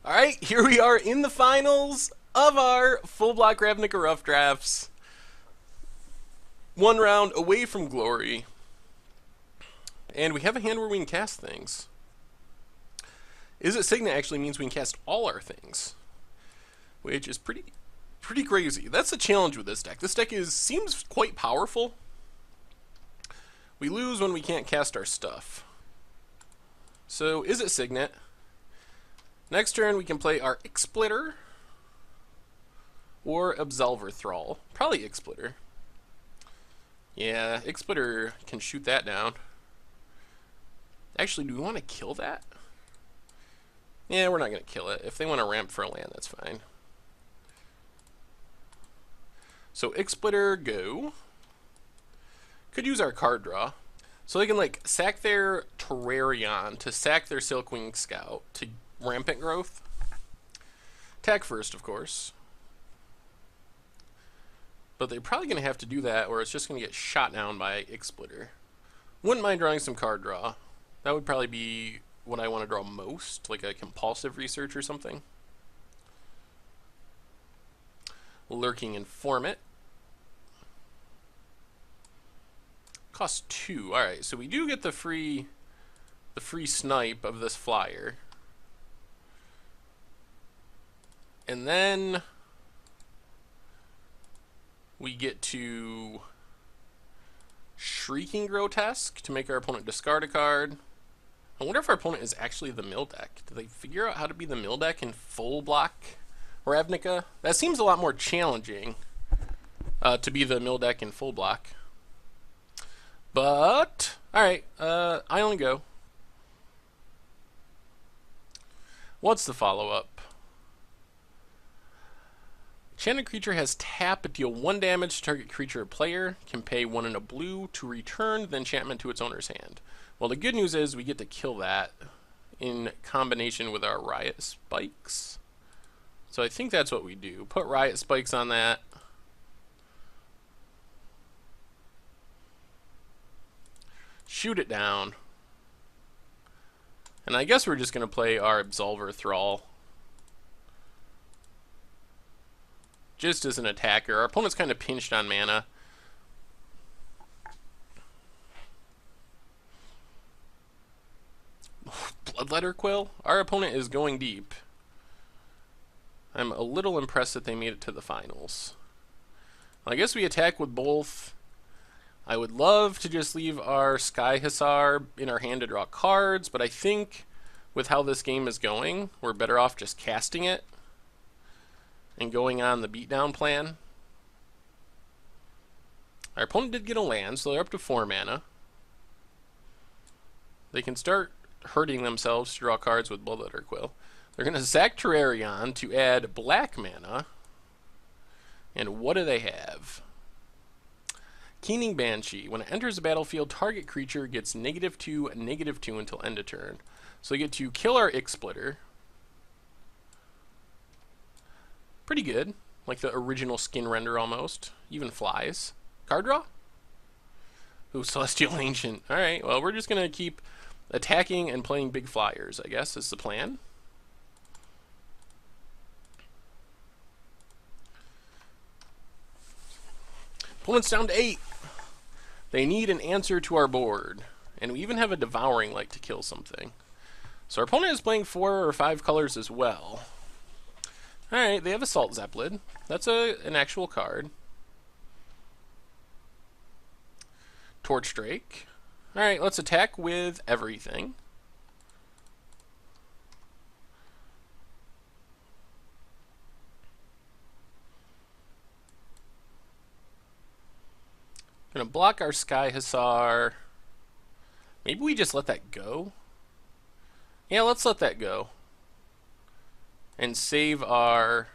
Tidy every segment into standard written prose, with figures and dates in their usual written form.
Alright, here we are in the finals of our full Block Ravnica rough drafts. One round away from glory. And we have a hand where we can cast things. Is it Signet actually means we can cast all our things, which is pretty crazy. That's the challenge with this deck. This deck seems quite powerful. We lose when we can't cast our stuff. So, is it Signet? Next turn we can play our Ixsplitter or Absolver Thrall. Probably Ixsplitter. Yeah, Ixsplitter can shoot that down. Actually, do we want to kill that? Yeah, we're not going to kill it. If they want to ramp for a land, that's fine. So Ixsplitter, go. Could use our card draw. So they can like sack their Terrarion to sack their Silkwing Scout to rampant growth. Attack first, of course. But they're probably going to have to do that or it's just going to get shot down by Ixsplitter. Wouldn't mind drawing some card draw. That would probably be what I want to draw most, like a compulsive research or something. Lurking Informant. Costs 2. Alright, so we do get the free snipe of this flyer. And then we get to Shrieking Grotesque to make our opponent discard a card. I wonder if our opponent is actually the mill deck. Did they figure out how to be the mill deck in full Block Ravnica? That seems a lot more challenging to be the mill deck in full block. But, alright, I only go. What's the follow-up? Enchanted creature has tap, but deal 1 damage to target creature or player, can pay 1 and a blue to return the enchantment to its owner's hand. Well, the good news is we get to kill that in combination with our Riot Spikes. So I think that's what we do. Put Riot Spikes on that. Shoot it down. And I guess we're just going to play our Absolver Thrall. Just as an attacker. Our opponent's kind of pinched on mana. Bloodletter Quill? Our opponent is going deep. I'm a little impressed that they made it to the finals. I guess we attack with both. I would love to just leave our Sky Hussar in our hand to draw cards, but I think with how this game is going, we're better off just casting it and going on the beatdown plan. Our opponent did get a land, so they're up to 4 mana. They can start hurting themselves to draw cards with Bloodletter Quill. They're going to sack Terrarion to add black mana. And what do they have? Keening Banshee. When it enters the battlefield, target creature gets -2/-2 until end of turn. So they get to kill our Ixsplitter. Pretty good. Like the original skin render almost. Even flies. Card draw? Ooh, Celestial Ancient. Alright, well, we're just going to keep attacking and playing big flyers, I guess, is the plan. Opponent's down to 8. They need an answer to our board. And we even have a Devouring Light to kill something. So our opponent is playing 4 or 5 colors as well. Alright, they have Assault Zeppelin. That's an actual card. Torch Drake. Alright, let's attack with everything. Gonna block our Sky Hussar. Maybe we just let that go? Yeah, let's let that go. And save our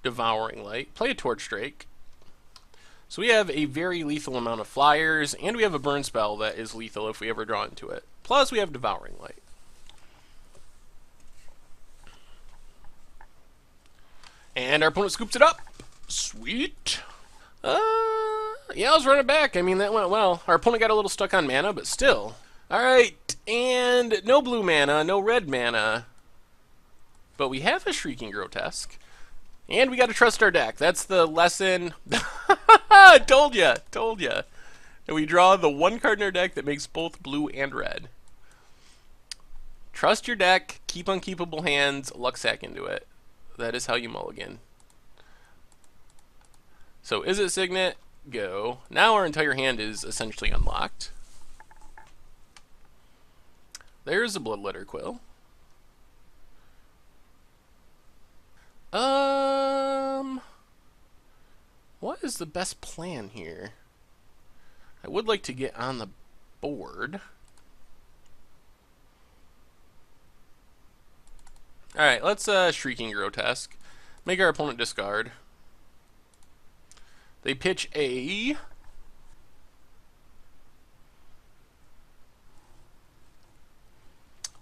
Devouring Light. Play a Torch Drake. So we have a very lethal amount of flyers, and we have a burn spell that is lethal if we ever draw into it. Plus, we have Devouring Light. And our opponent scoops it up. Sweet. Yeah, I was running back. I mean, that went well. Our opponent got a little stuck on mana, but still. Alright, and no blue mana, no red mana. But we have a Shrieking Grotesque. And we gotta trust our deck. That's the lesson. Told ya! Told ya. And we draw the one card in our deck that makes both blue and red. Trust your deck, keep unkeepable hands, luck sack into it. That is how you mulligan. So is it Signet? Go. Now our entire hand is essentially unlocked. There's a Bloodletter Quill. What is the best plan here? I would like to get on the board. Alright, let's Shrieking Grotesque. Make our opponent discard. They pitch a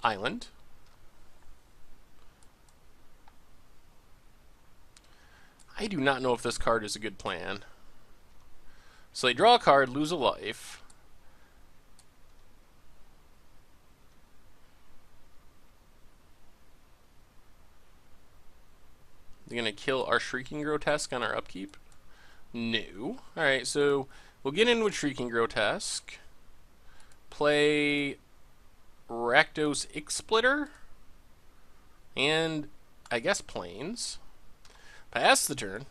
island. I do not know if this card is a good plan. So they draw a card, lose a life. They're going to kill our Shrieking Grotesque on our upkeep? No. Alright, so we'll get in with Shrieking Grotesque. Play Rakdos Ixsplitter. And I guess Plains. Pass the turn.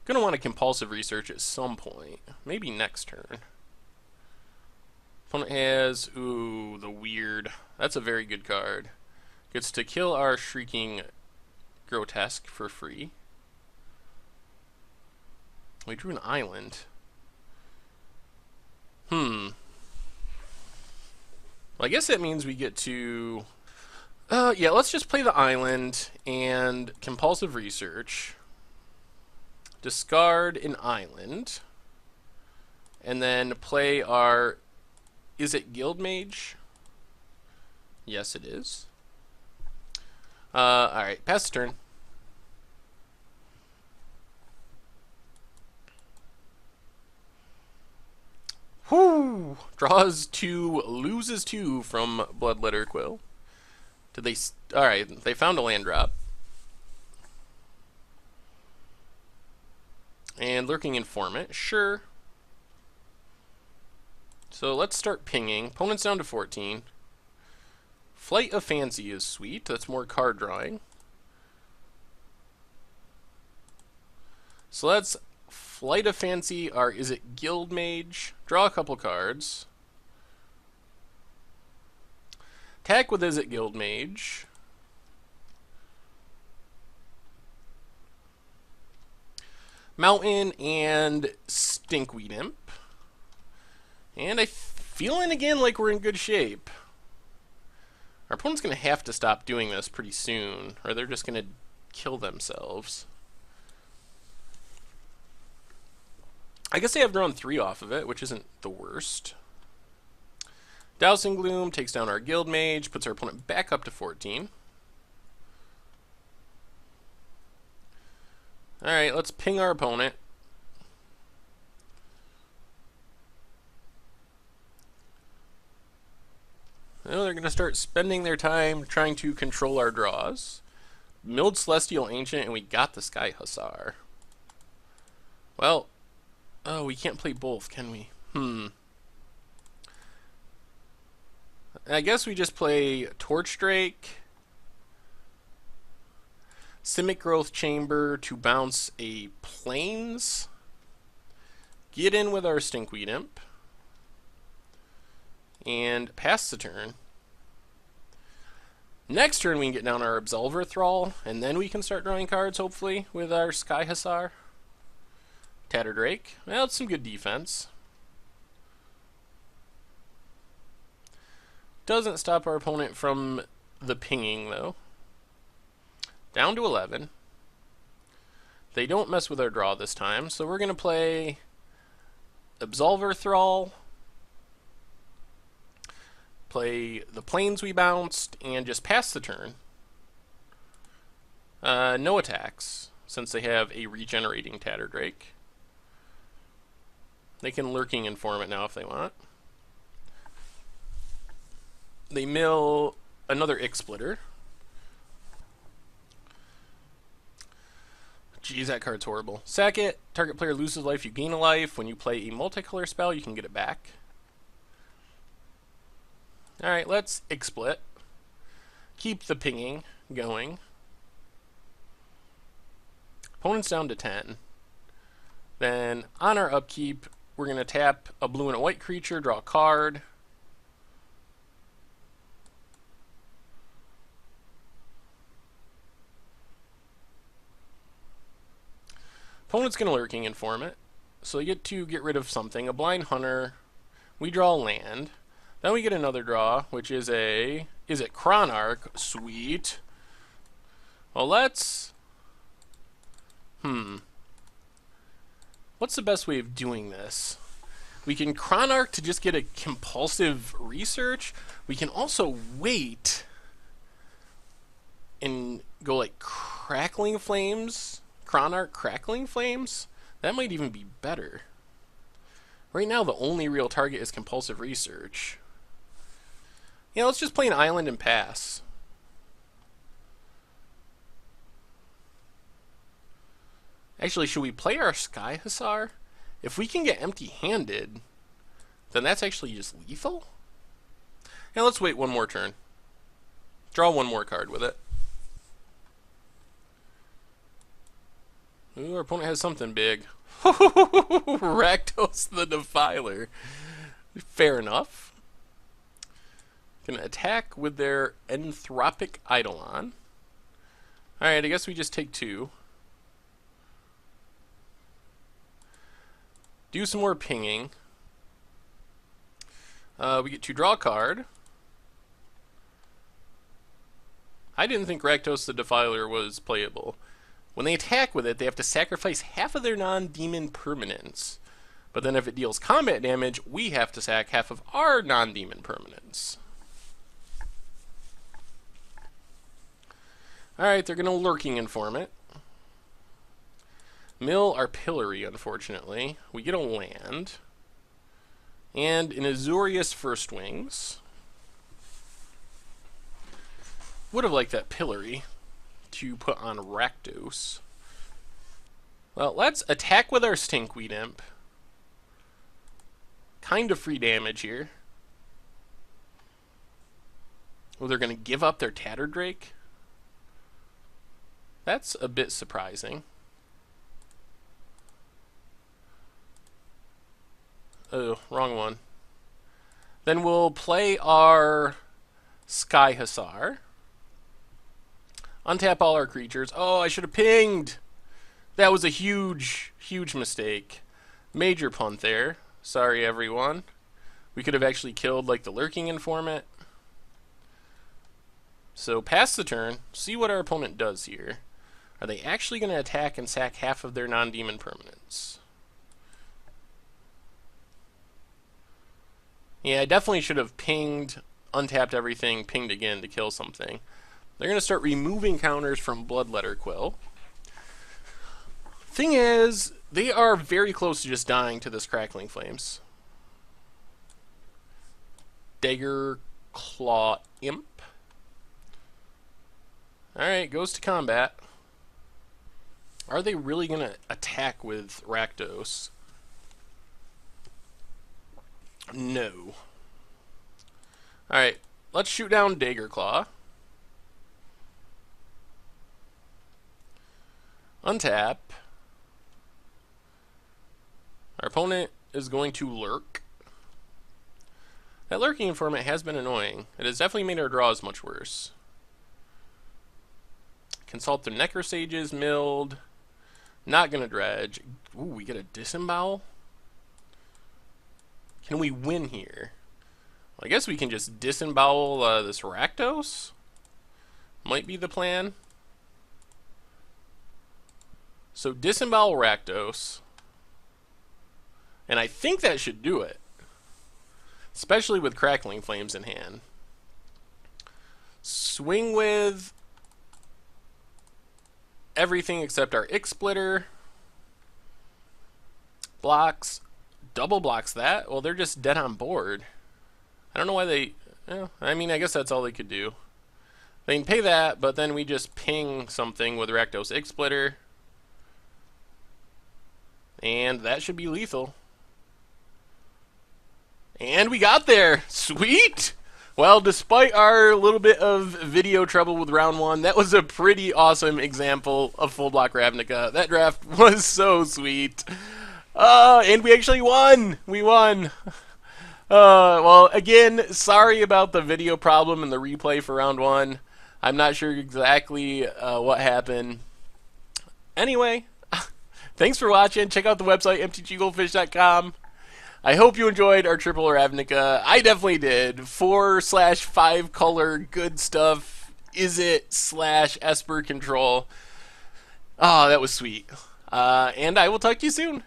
Gonna want to compulsive research at some point. Maybe next turn. Opponent has, ooh, the weird. That's a very good card. Gets to kill our Shrieking Grotesque for free. We drew an island. Well, I guess that means we get to... yeah, let's just play the island and compulsive research. Discard an island. And then play our... Is it Guildmage? Yes, it is. Alright, pass the turn. Whoo! Draws 2, loses 2 from Bloodletter Quill. Did they... Alright, they found a land drop. And Lurking Informant, sure. So let's start pinging. Opponent's down to 14. Flight of Fancy is sweet. That's more card drawing. So let's Flight of Fancy our... Is it Guildmage? Draw a couple cards. Attack with Is it Guildmage? Mountain and Stinkweed Imp. And I'm feeling again like we're in good shape. Our opponent's going to have to stop doing this pretty soon, or they're just going to kill themselves. I guess they have drawn 3 off of it, which isn't the worst. Dousing Gloom takes down our Guildmage, puts our opponent back up to 14. Alright, let's ping our opponent. Well, they're going to start spending their time trying to control our draws. Milled Celestial Ancient, and we got the Sky Hussar. Well, oh, we can't play both, can we? I guess we just play Torch Drake, Simic Growth Chamber to bounce a Plains, get in with our Stinkweed Imp, and pass the turn. Next turn we can get down our Absolver Thrall, and then we can start drawing cards, hopefully, with our Sky Hussar. Tatterdrake. Well, it's some good defense. Doesn't stop our opponent from the pinging, though. Down to 11. They don't mess with our draw this time, so we're going to play Absolver Thrall, play the Plains we bounced, and just pass the turn. No attacks, since they have a regenerating Tatterdrake. They can Lurking Informant now if they want. They mill another Ick Splitter. Jeez, that card's horrible. Sack it. Target player loses life, you gain a life. When you play a multicolor spell, you can get it back. Alright, let's Ick-Split. Keep the pinging going. Opponent's down to 10. Then, on our upkeep, we're going to tap a blue and a white creature, draw a card. Opponent's going to Lurking Inform it. So you get to get rid of something. A Blind Hunter. We draw land. Then we get another draw, which is a... Is it Chronarch? Sweet. Well, let's... What's the best way of doing this? We can Chronarch to just get a compulsive research. We can also wait and go like Crackling Flames. Chronarch Crackling Flames? That might even be better. Right now, the only real target is compulsive research. Yeah, let's just play an island and pass. Actually, should we play our Sky Hussar? If we can get empty-handed, then that's actually just lethal? Yeah, let's wait one more turn. Draw one more card with it. Ooh, our opponent has something big. Rakdos the Defiler. Fair enough. Gonna attack with their Anthropic Eidolon. Alright, I guess we just take 2. Do some more pinging. We get to draw a card. I didn't think Rakdos the Defiler was playable. When they attack with it, they have to sacrifice half of their non-demon permanents. But then if it deals combat damage, we have to sack half of our non-demon permanents. Alright, they're going to Lurking Inform it. Mill Artillery, unfortunately. We get a land. And an Azorius First Wings. Would have liked that Pillory to put on Rakdos. Well, let's attack with our Stinkweed Imp. Kind of free damage here. Oh, they're going to give up their Tatterdrake? That's a bit surprising. Oh, wrong one. Then we'll play our Sky Hussar. Untap all our creatures. Oh, I should have pinged! That was a huge, huge mistake. Major punt there. Sorry, everyone. We could have actually killed, like, the Lurking Informant. So, pass the turn. See what our opponent does here. Are they actually going to attack and sack half of their non-demon permanents? Yeah, I definitely should have pinged, untapped everything, pinged again to kill something. They're going to start removing counters from Bloodletter Quill. Thing is, they are very close to just dying to this Crackling Flames. Dagger Claw Imp. Alright, goes to combat. Are they really going to attack with Rakdos? No. Alright, let's shoot down Dagger Claw. Untap. Our opponent is going to lurk. That Lurking Informant has been annoying. It has definitely made our draws much worse. Consult the Necrosages, milled. Not gonna dredge. Ooh, we get a Disembowel? Can we win here? Well, I guess we can just Disembowel this Rakdos? Might be the plan. So Disembowel Rakdos. And I think that should do it. Especially with Crackling Flames in hand. Swing with everything except our Ick Splitter. Blocks. Double blocks that. Well, they're just dead on board. I don't know why they... Well, I mean, I guess that's all they could do. They can pay that, but then we just ping something with Rakdos Ig Splitter. And that should be lethal. And we got there! Sweet! Well, despite our little bit of video trouble with round one, that was a pretty awesome example of full Block Ravnica. That draft was so sweet. And we actually won! We won! Well, again, sorry about the video problem and the replay for round one. I'm not sure exactly what happened. Anyway, thanks for watching. Check out the website, mtggoldfish.com. I hope you enjoyed our triple Ravnica. I definitely did. 4/5 color good stuff. Is it / Esper control. Oh, that was sweet. And I will talk to you soon.